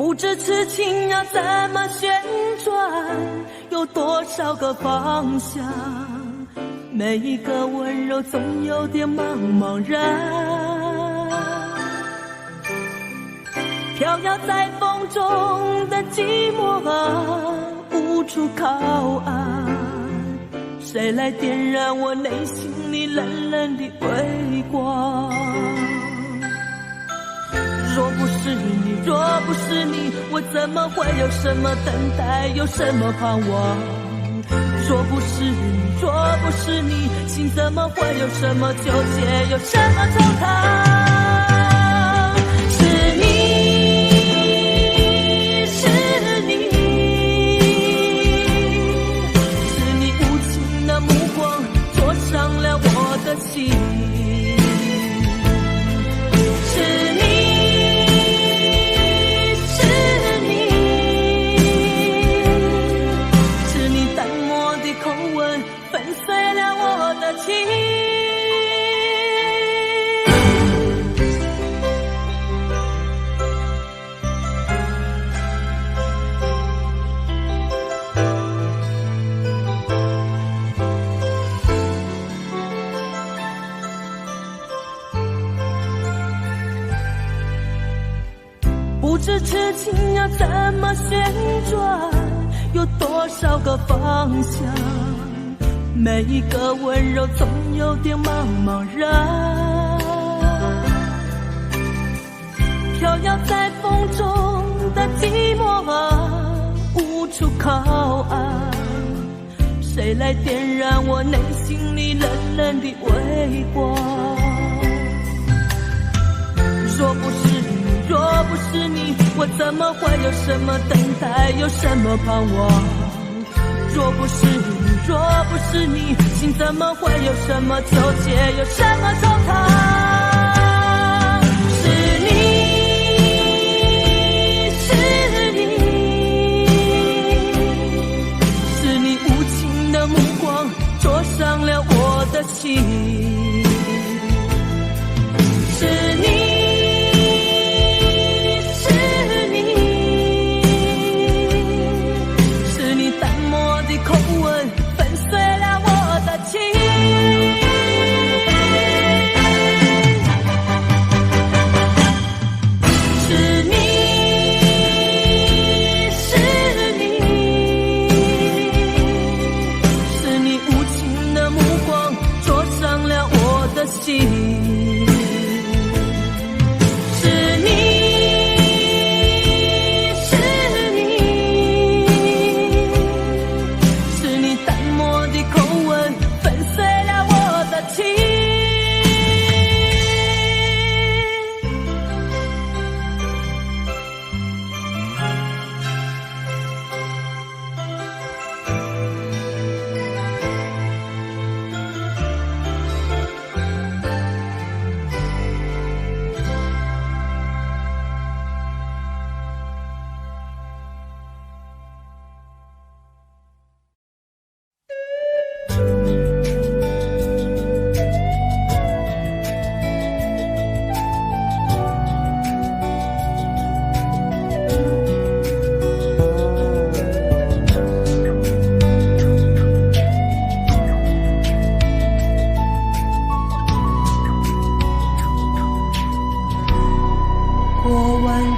不知痴情要怎么旋转，有多少个方向，每一个温柔总有点茫茫然。飘摇在风中的寂寞啊，无处靠岸，谁来点燃我内心里冷冷的微光？若不是你，若不是你，我怎么会有什么等待，有什么盼望？若不是你，若不是你，心怎么会有什么纠结，有什么惆怅？是你，是你，是你无情的目光灼伤了我的心。不知痴情要怎么旋转，有多少个方向，每一个温柔总有点茫茫然。飘摇在风中的寂寞啊，无处靠岸，谁来点燃我内心里冷冷的微光？若不是你，若不是你，我怎么会有什么等待，有什么盼望？若不是你，若不是你，心怎么会有什么纠结，有什么惆怅？是你，是你，是你无情的目光灼伤了我的心。是你，口吻粉碎了我的情。是你，是你，是你无情的目光灼伤了我的心。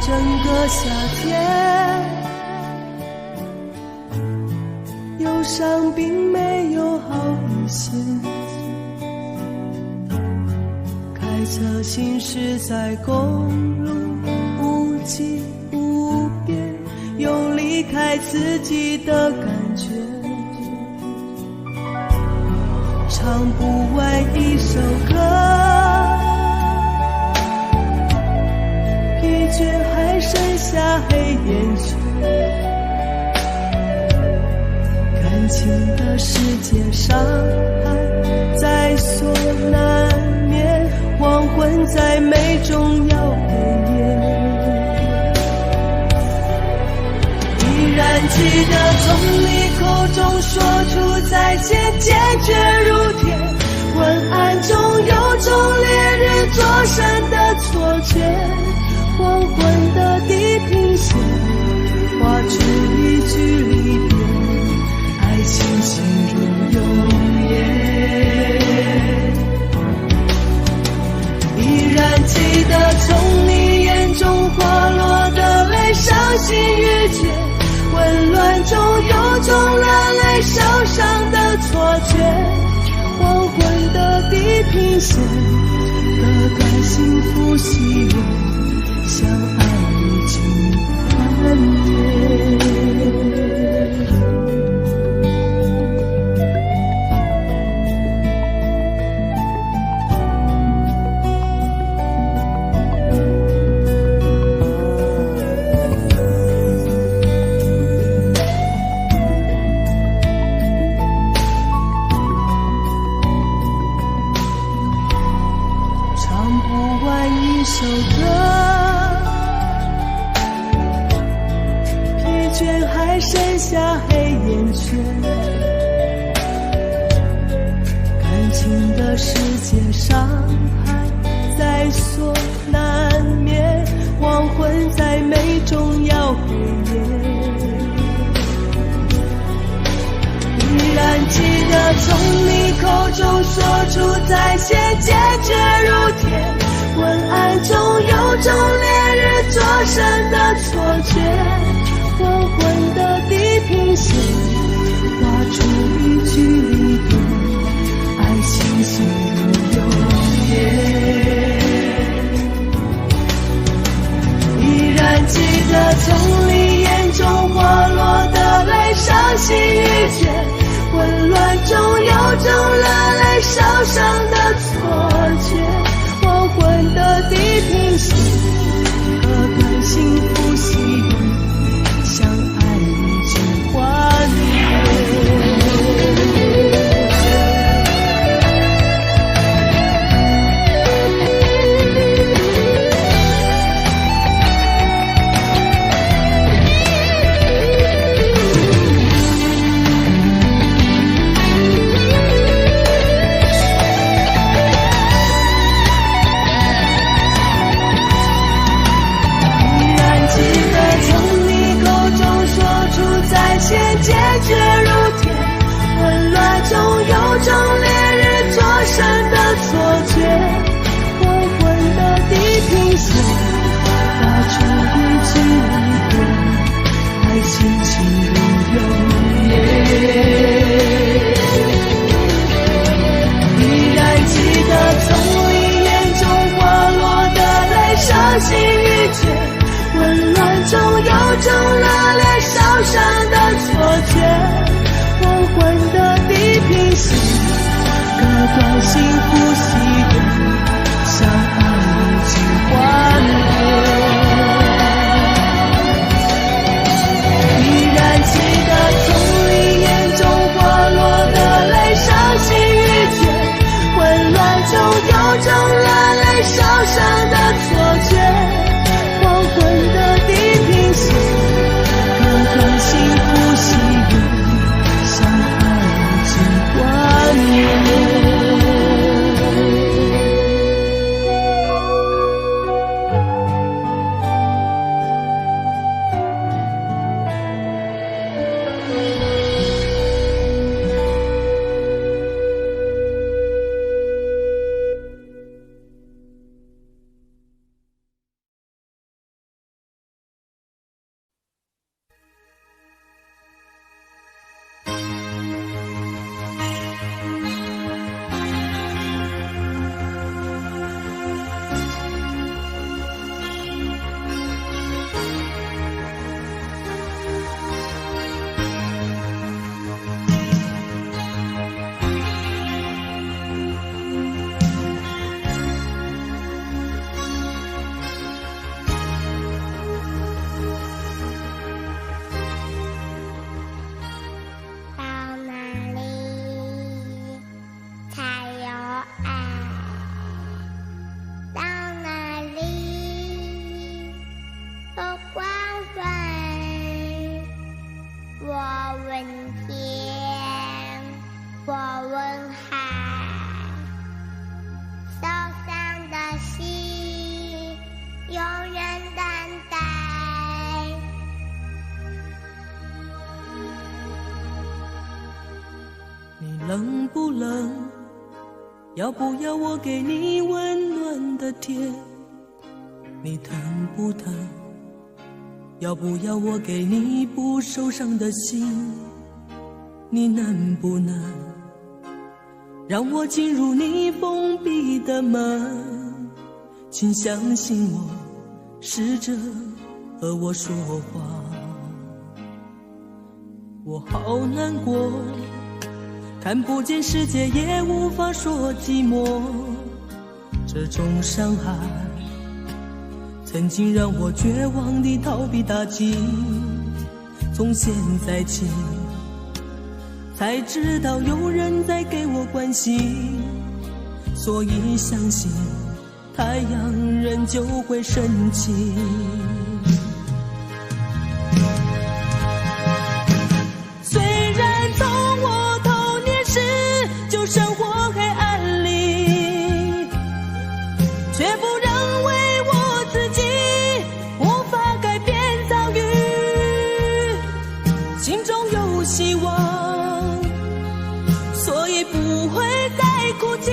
整个夏天，忧伤并没有好一些，开车行驶在公路，无际无边，有离开自己的感觉，唱不完一首歌，疲倦还剩下黑眼圈，感情的世界伤害在所难免，黄昏在眉中要哽咽，依然记得从你口中说出再见，坚决如铁，昏暗中有种猎人作声的错觉，黄昏的地平线心欲绝，混乱中有种热泪烧伤的错觉，黄昏的地平线，割断幸福喜悦，相爱已经幻灭。首歌，疲倦还剩下黑眼圈，感情的世界伤害在所难免，黄昏在美中要黑夜，依然记得从你口中说出再见，坚决如铁，昏暗中有种烈日灼身的错觉，黄昏的地平线画出一句离别，爱情陷入永夜。依然记得从你眼中滑落的泪，伤心欲绝，混乱中有种热泪烧伤的错觉，黄昏的地平线，割断幸福喜悦，相爱已经幻灭。坚决如铁，混乱中有种烈日灼身的错觉，黄昏的地平线画出一句离别，爱情进入永夜。依然记得从你眼中滑落的泪，伤心欲绝，混乱中有种热烈烧伤的错觉，黄昏的地平线，割断幸福喜悦，相爱已经幻灭。依然记得从你眼中滑落的泪，伤心欲绝，混乱中有种热泪烧伤的错觉，黄昏的地平线，割断幸福喜悦，相爱已经幻灭。冷不冷？要不要我给你温暖的贴？你疼不疼？要不要我给你一部受伤的心？你能不能让我进入你封闭的门？请相信我，试着和我说话。我好难过，看不见世界也无法说寂寞。这种伤害曾经让我绝望地逃避打击，从现在起才知道有人在给我关心，所以相信太阳仍旧会升起。虽然从我童年时就生活黑暗里，却不认为我自己无法改变遭遇，心中有希望，所以不会再哭泣。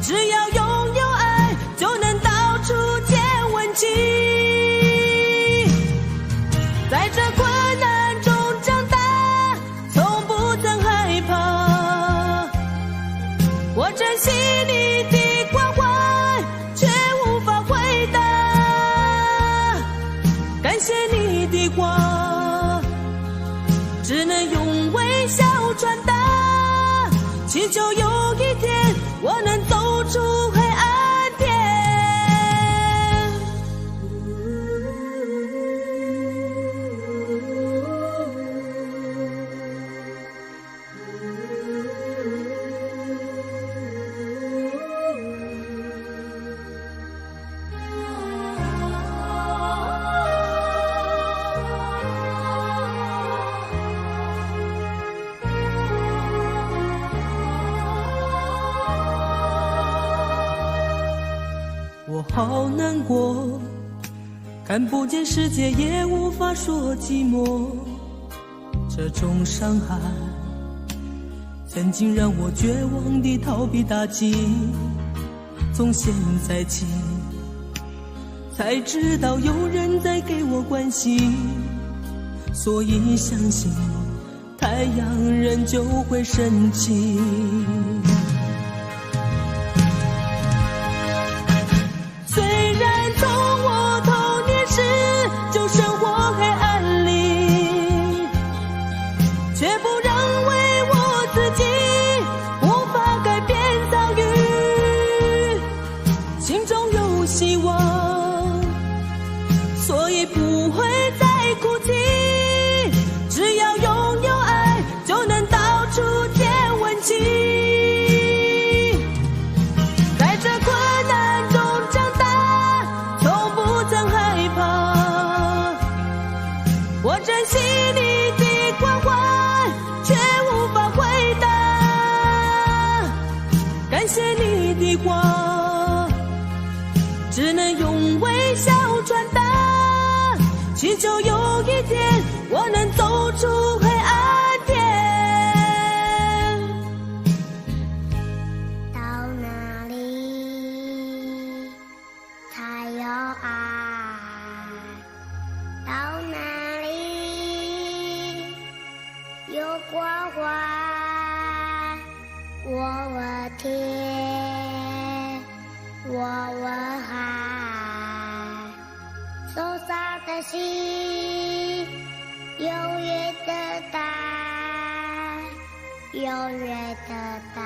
只要拥有爱，就能到处见温情。在这困难中长大，从不曾害怕。我珍惜你的关怀，却无法回答。感谢你的话，只能用微笑传达，祈求有一天我能走出黑暗点。我好难过，看不见世界也无法说寂寞。这种伤害曾经让我绝望地逃避打击，从现在起才知道有人在给我关心，所以相信太阳仍旧会升起。虽然从我童年时就生活黑暗里，却不认为我自己无法改变遭遇，心中有希望，所以不会再哭泣。只要拥有爱，就能到处见温情。在这困难中长大，从不曾害怕。我珍惜你的关怀，却无法回答。感谢你的话，只能用微笑传达，祈求有一天我能走出黑暗点。到哪里才有爱？到哪里有关怀？我问天，我问海，受伤的心永远等待，永远等待。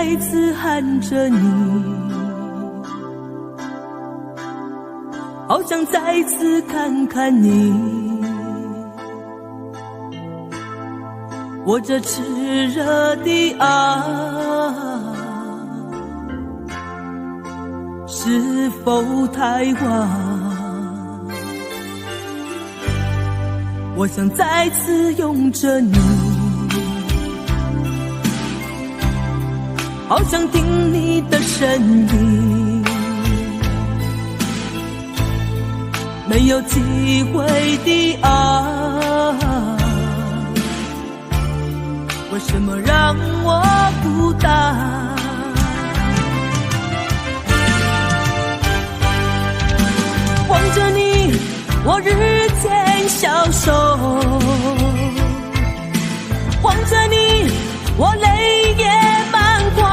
再次喊着你，好想再次看看你，我这炽热的爱是否太晚？我想再次拥着你，好想听你的声音，没有机会的爱，为什么让我孤单？望着你，我日渐消瘦，望着你，我泪也满眶，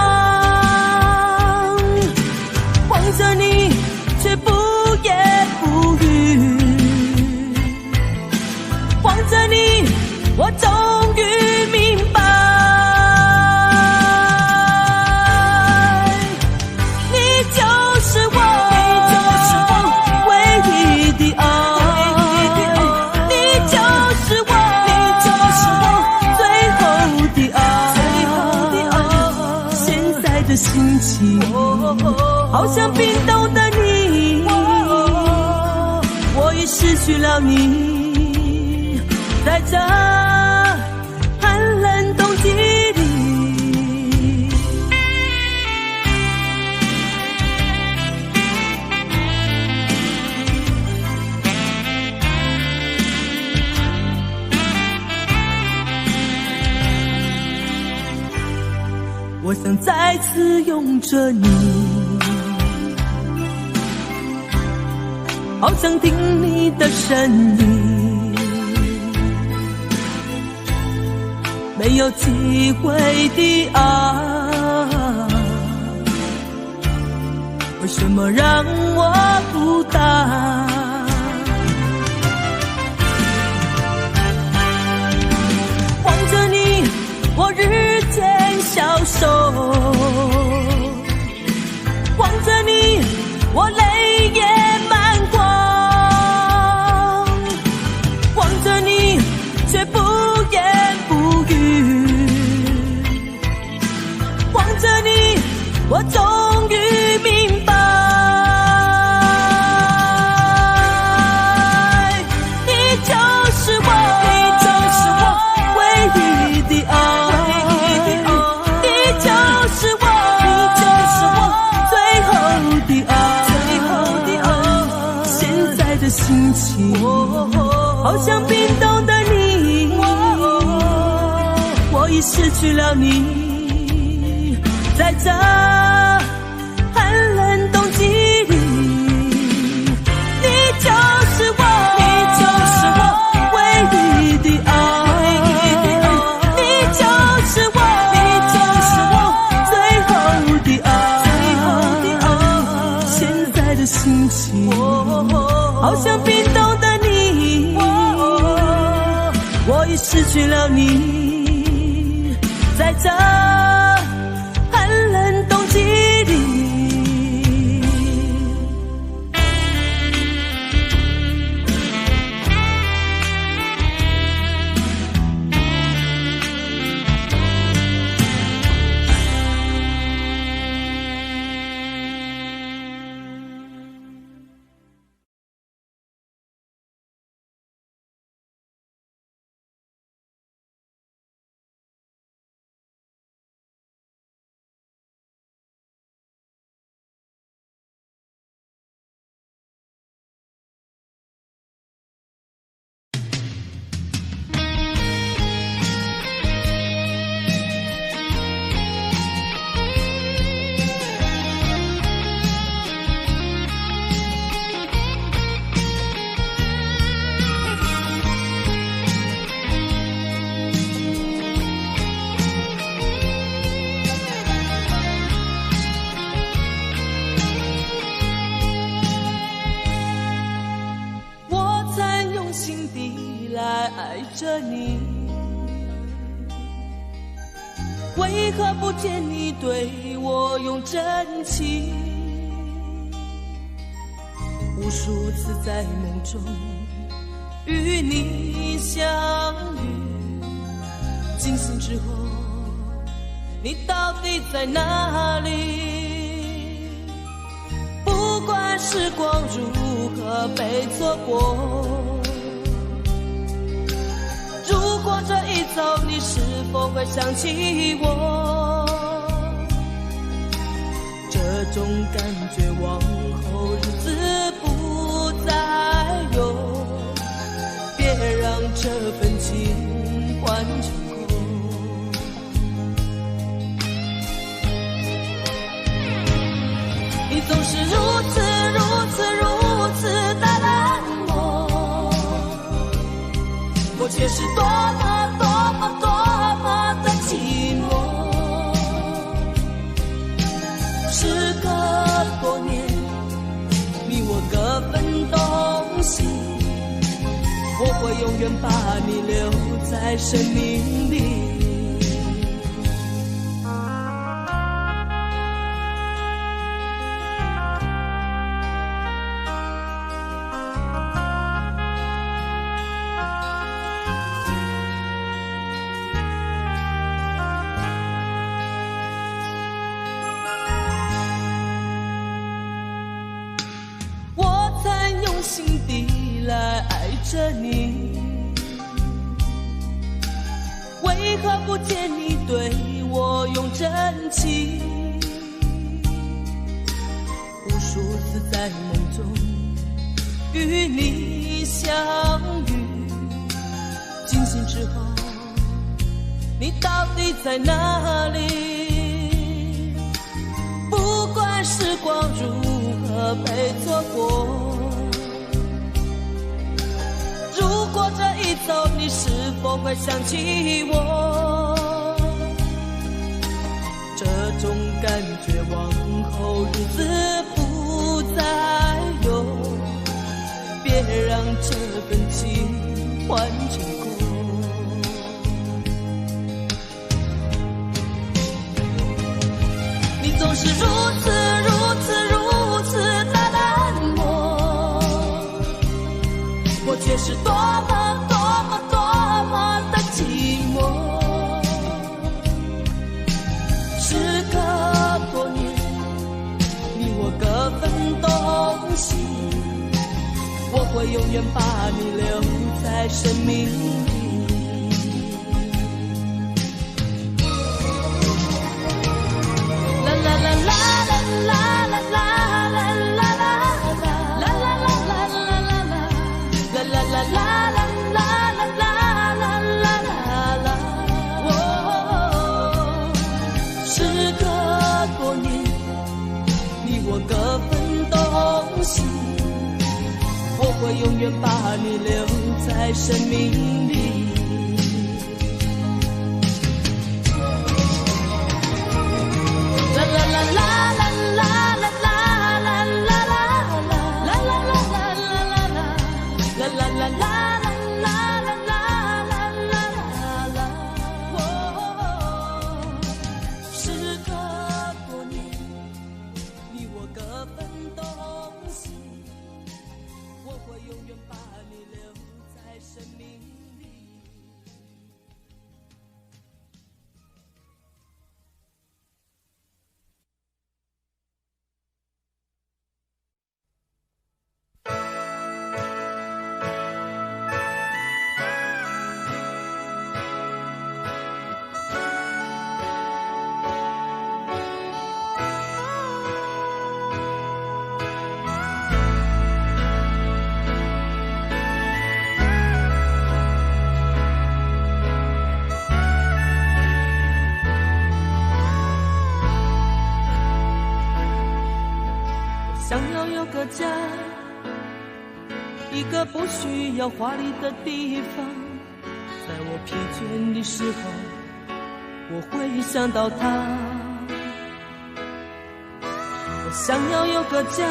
望着你，却不言不语，望着你，我终于明白，你就是我唯一的爱，你就是我最后的爱，现在的心情好像冰冻的你，我已失去了你，在这寒冷冬季里，我想再次拥着你，好想听你的声音，没有机会的爱，为什么让我孤单？望着你，我日渐消瘦，望着你，我泪也满眶，望着你，却不言不语，望着你，我终于明白，你就是我唯一的爱，你就是我最后的爱，现在的心情好像冰冻的你，我已失去了你，在这寒冷冬季里，你就是我唯一的爱，你就是我最后的爱，现在的心情好像冰冻的你，我已失去了你，在这寒冷冬季里。爱着你，为何不见你对我用真情？无数次在梦中与你相遇，惊醒之后，你到底在哪里？不管时光如何被错过，如果这一走，你是否会想起我？这种感觉往后日子不再有，别让这份情换成空。你总是如此的冷漠，我却是多么的寂寞。时隔多年，你我各分东西，我会永远把你留在生命里。心底来爱着你，为何不见你对我用真情？无数次在梦中与你相遇，惊醒之后，你到底在哪里？不管时光如何被错过，如果这一走，你是否会想起我？这种感觉往后日子不再有，别让这份情换成空。你总是如此的冷漠，我却是多么的寂寞。时隔多年，你我各分东西，我会永远把你留在生命里。啦啦啦啦啦啦啦啦。我会永远把你留在生命里。啦啦啦啦啦啦啦啦啦啦啦啦啦啦啦啦啦。想要有个家，一个不需要华丽的地方，在我疲倦的时候，我会想到他。我想要有个家，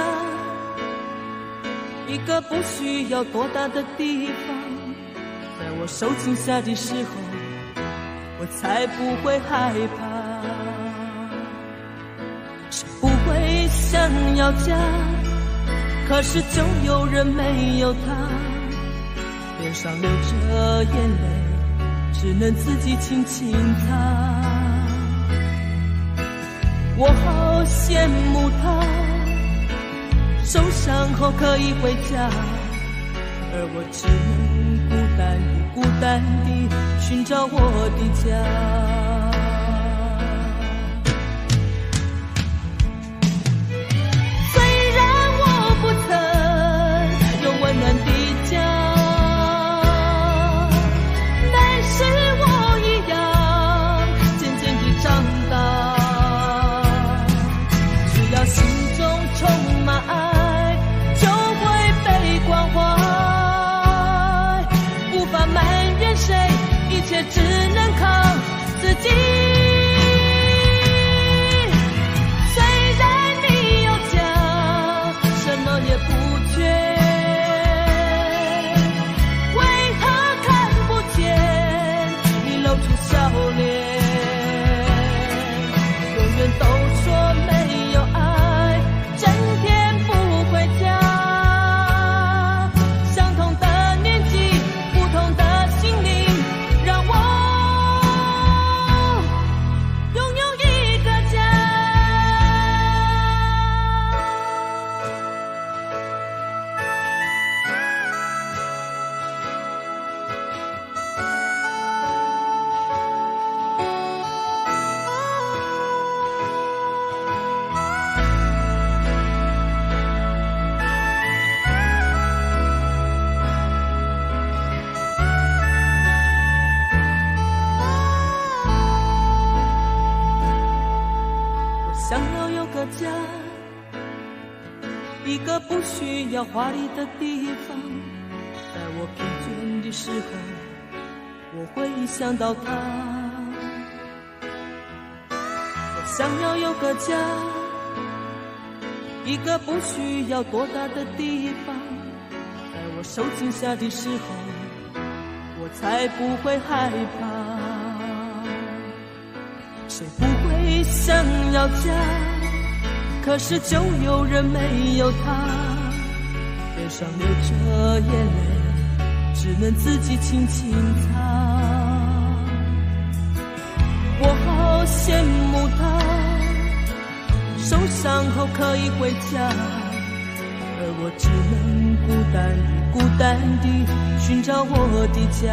一个不需要多大的地方，在我受惊吓的时候，我才不会害怕。想要家，可是就有人没有他，脸上流着眼泪，只能自己轻轻擦。我好羡慕他，受伤后可以回家，而我只能孤单地寻找我的家。只能靠自己。虽然你有家，什么也不缺，为何看不见你露出笑脸？永远都说没有爱，整天不回家。相同的年纪，不同的心灵，让我拥有一个家。想要有个家，一个不需要华丽的地方，在我疲倦的时候，我会想到他。我想要有个家，一个不需要多大的地方，在我受惊吓的时候，我才不会害怕。谁不会想要家？可是就有人没有他，脸上流着眼泪，只能自己轻轻擦。我好羡慕他，受伤后可以回家，而我只能孤单地寻找我的家。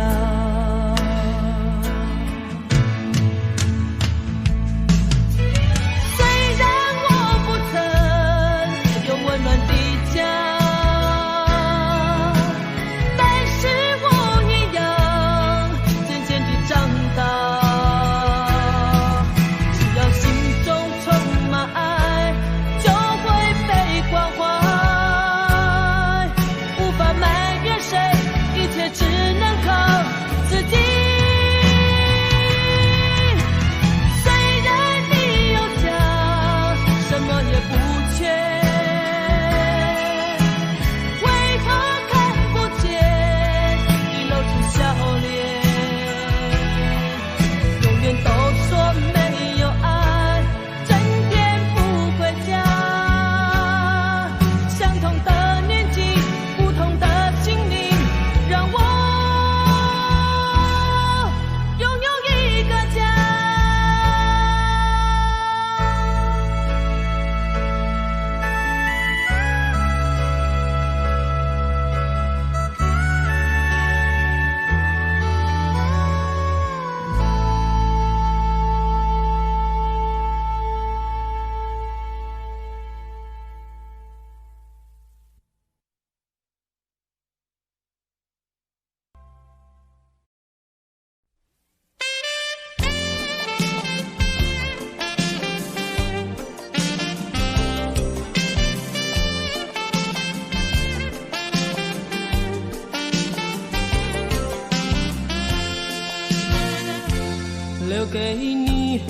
留给你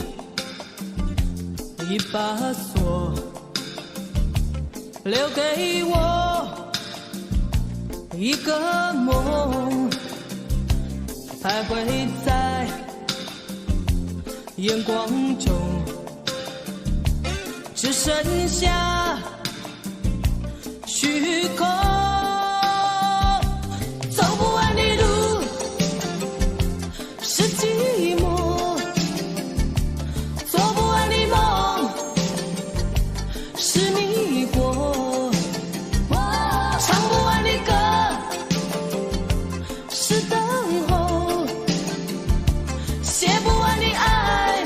一把锁，留给我一个梦，徘徊在眼光中，只剩下虚空。走不完的路是寂寞，做不完的梦是迷惑，唱不完的歌是等候，写不完的爱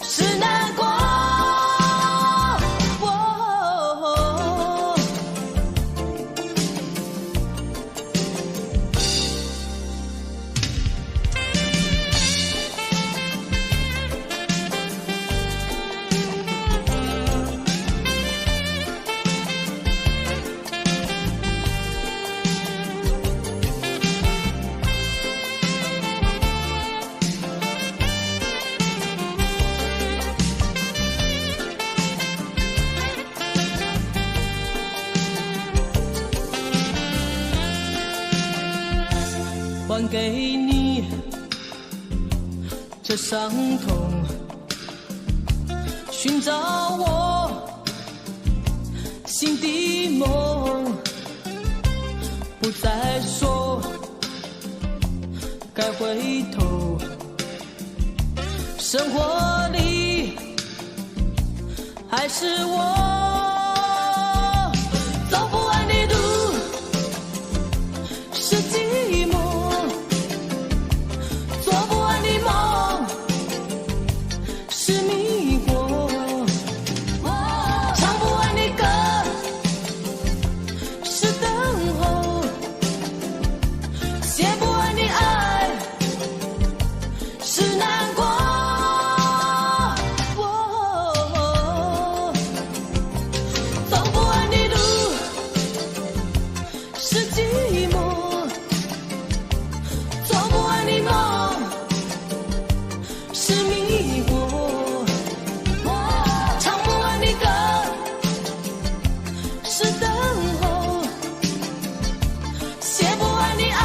是难过。还给你这伤痛，寻找我心的梦，不再说该回头，生活里还是我。走不完的路是寂寞，做不完的梦是迷惑，唱不完的歌是等候，写不完的爱是难过。走不完的路是寂寞，做不完的梦是迷惑，唱不完的歌是等候，写不完的爱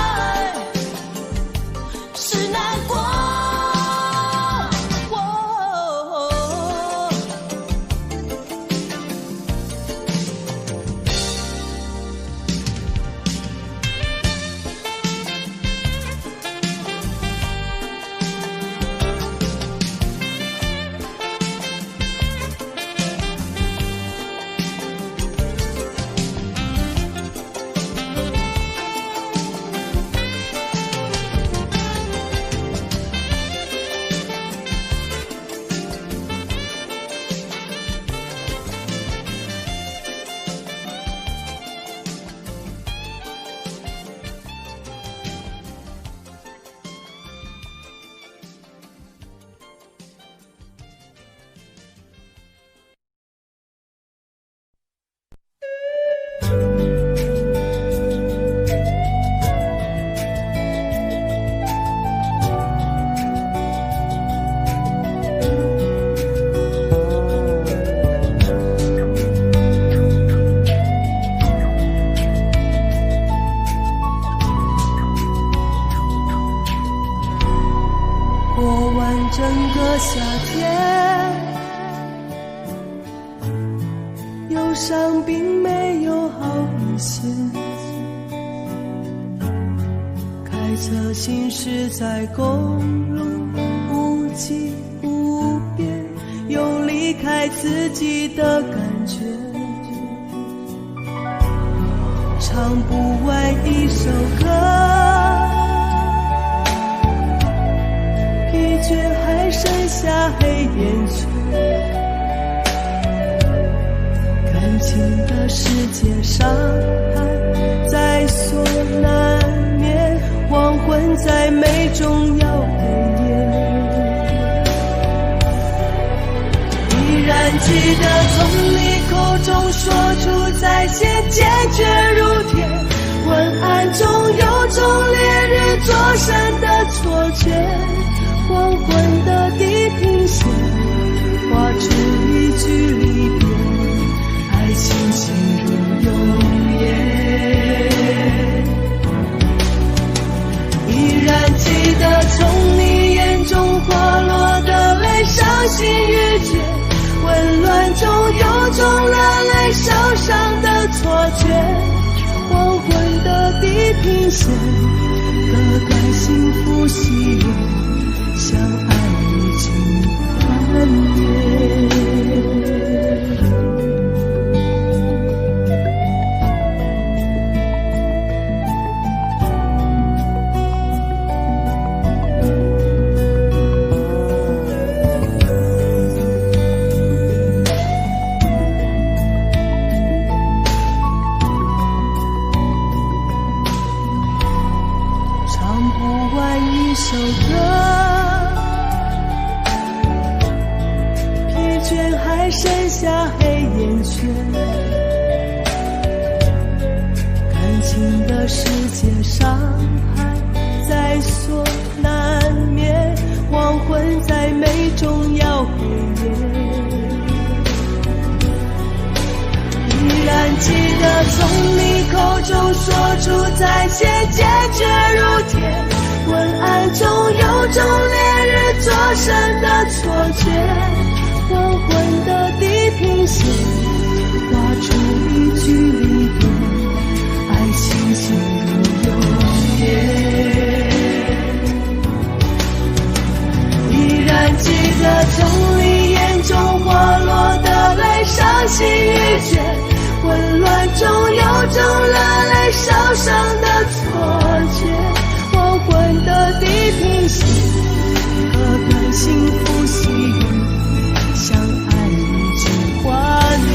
是难过。过完整个夏天，忧伤并没有好一些，开车行驶在公路，无际无边，有离开自己的感觉，唱不完一首歌，疲倦还剩下黑眼圈，感情的世界伤害在所难免，黄昏在眉中要哽咽。依然记得从你口中说出再见，坚决如铁，昏暗中有种烈日灼身的错觉，黄昏的地平线画出一句离别，爱情进入永夜。依然记得从你眼中滑落的泪，伤心欲绝，混乱线，割断幸福喜悦，相爱已经幻灭。首歌，疲倦还剩下黑眼圈，感情的世界伤害在所难免，黄昏在美中要黑夜，依然记得从你口中说出再见，坚决如铁，昏暗中有种烈日灼身的错觉，黄昏的地平线画出一句离别，爱情进入永夜。依然记得从你眼中滑落的泪，伤心欲绝，混乱中有种热泪烧伤的错觉，黄昏的地平线，割断幸福喜悦，相爱已经幻灭。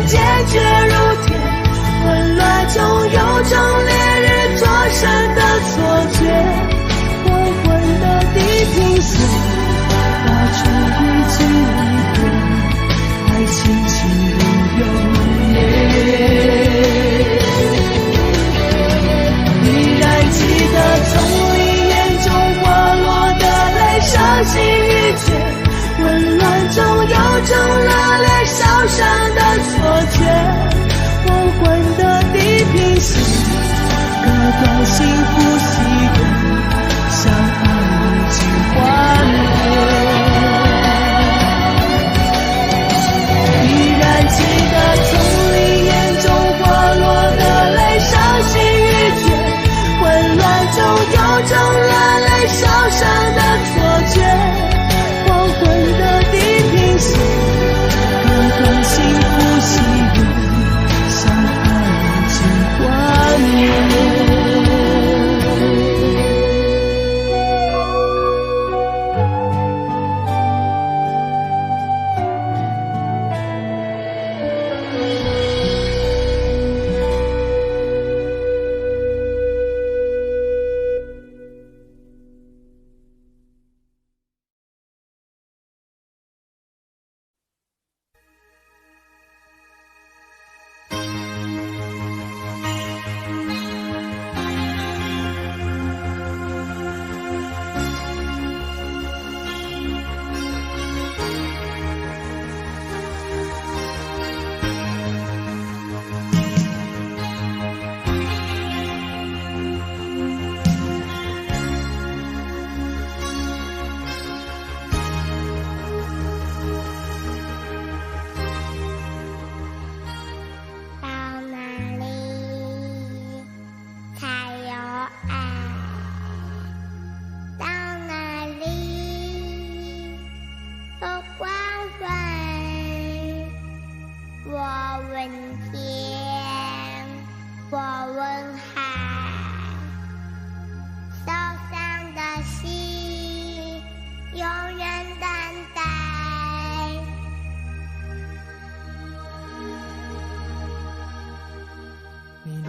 坚决如铁，混乱中有种烈日灼身的错觉，黄昏的地平线画出一句离别，爱情进入永夜。依然记得从你眼中滑落的泪，伤心欲绝，混乱中有种热烈烧伤的错觉，黄昏的地平线，割断幸福喜悦，相爱已经幻灭。依然记得从你眼中滑落的泪，伤心欲绝，混乱中有种热泪烧伤的错觉，黄昏的地平线，割断幸福喜悦，相爱已经幻灭。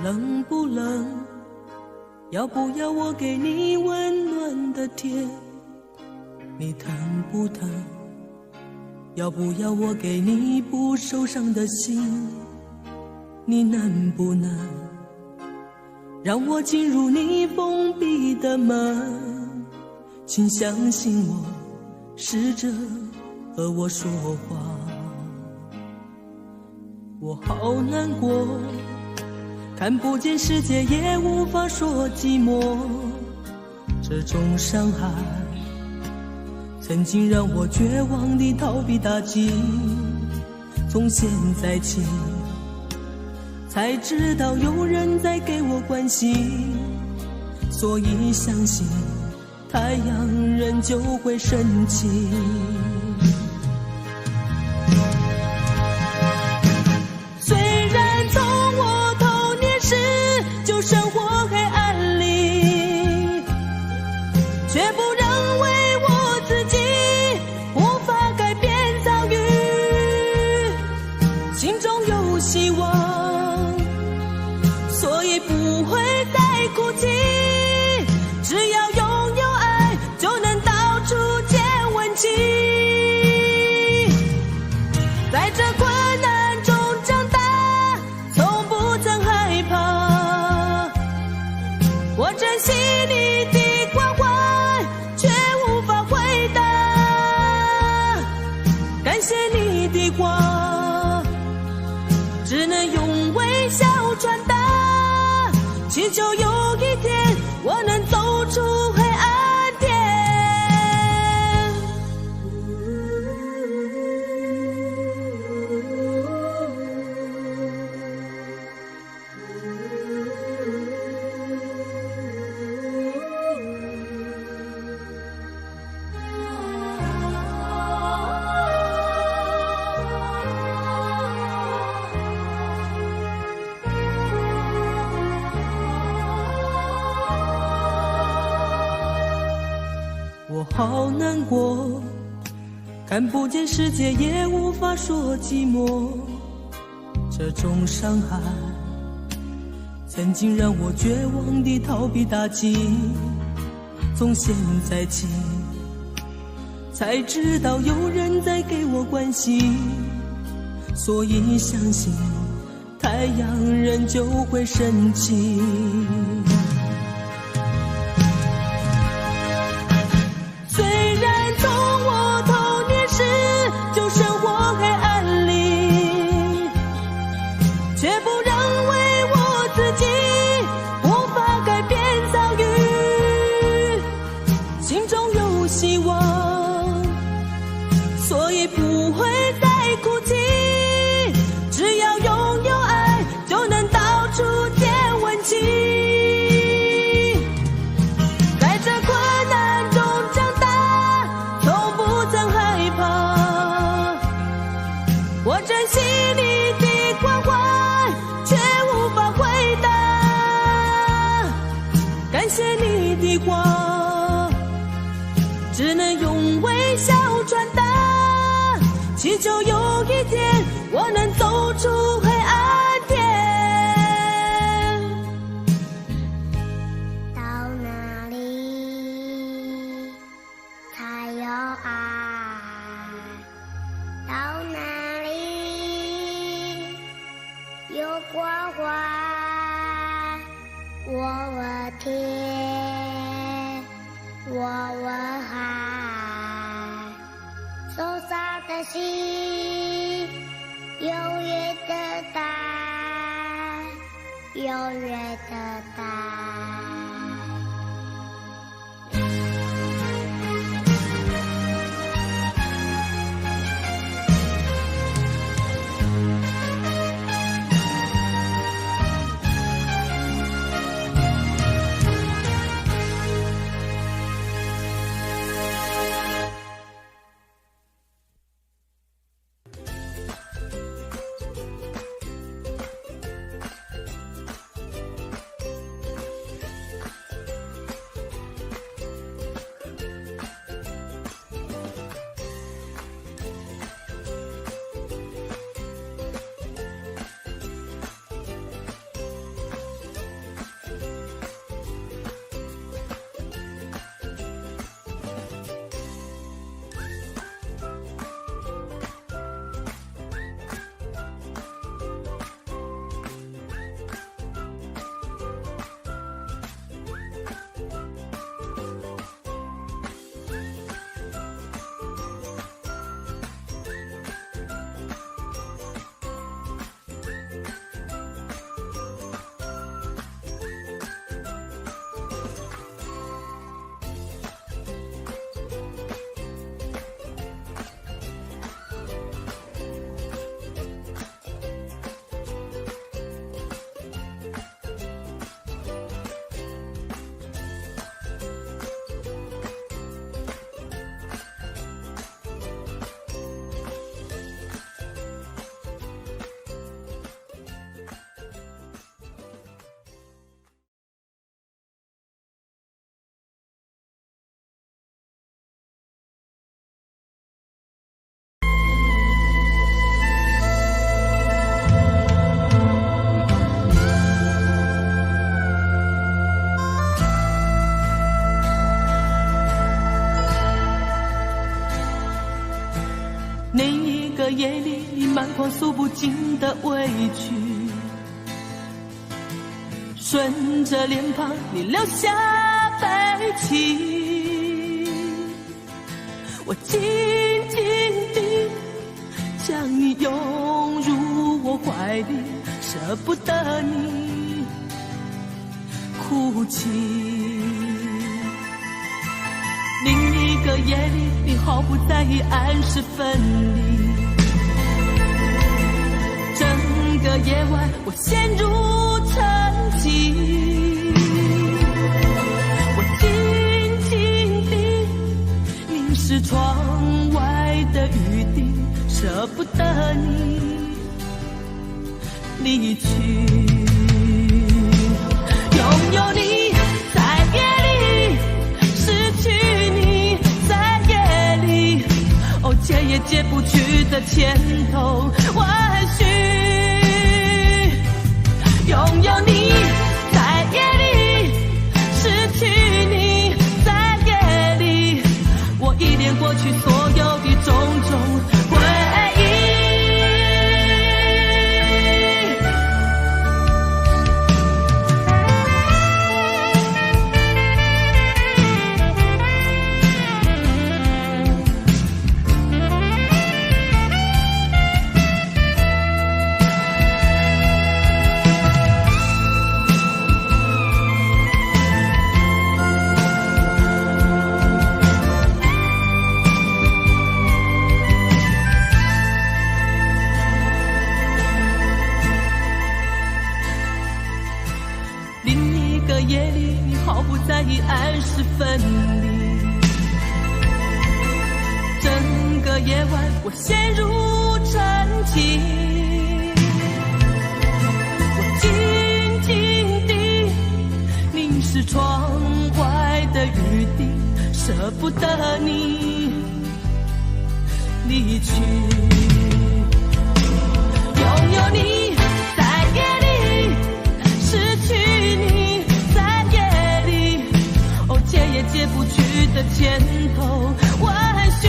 冷不冷？要不要我给你温暖的贴？你疼不疼？要不要我给你不受伤的心？你难不难？让我进入你封闭的门，请相信我，试着和我说话。我好难过，看不见世界也无法说寂寞，这种伤害曾经让我绝望地逃避打击，从现在起才知道有人在给我关心，所以相信太阳仍旧会升起。虽然从我童年时就生活黑暗里，却不认为我自己无法改变遭遇，心中有希望，所以不会再哭泣，只要拥有爱就能到处见温情。在这困难中长大，从不曾害怕，我珍惜你的关怀，却无法回答。感谢你的话，只能用微笑传达，祈求有一天我能走出黑暗点。我好难过，看不见世界也无法说寂寞，这种伤害曾经让我绝望地逃避打击，从现在起才知道有人在给我关心，所以相信太阳仍旧会升起。虽然从我童年时就生活黑暗里，却不认为我自己无法改变遭遇，心中有希望，所以不会再哭泣，只要拥有爱就能到处见温情。在这困难中长大，从不曾害怕，我珍惜你的关怀，却无法回答。感谢你的话，只能用微笑传达，祈求有一天我能走出黑暗点。到哪里才有爱？到哪里有关怀？我问天，我问海，受伤的心永远的待，永远的待。狂诉不尽的委屈，顺着脸庞你留下悲戚，我紧紧地将你拥入我怀里，舍不得你哭泣。另一个夜里，你毫不在意按时分离，整个夜晚我陷入沉寂，我静静地凝视窗外的雨滴，舍不得你离去。拥有你在夜里，失去你在夜里，哦，解也解不去的千头万绪。拥有你在夜里，失去你在夜里，我依恋过去所有的种种回忆。夜里，你毫不在意按时分离，整个夜晚我陷入沉寂，我静静地凝视窗外的雨滴，舍不得你离去。拥有你在夜里，失去你解也解不去的千头万绪。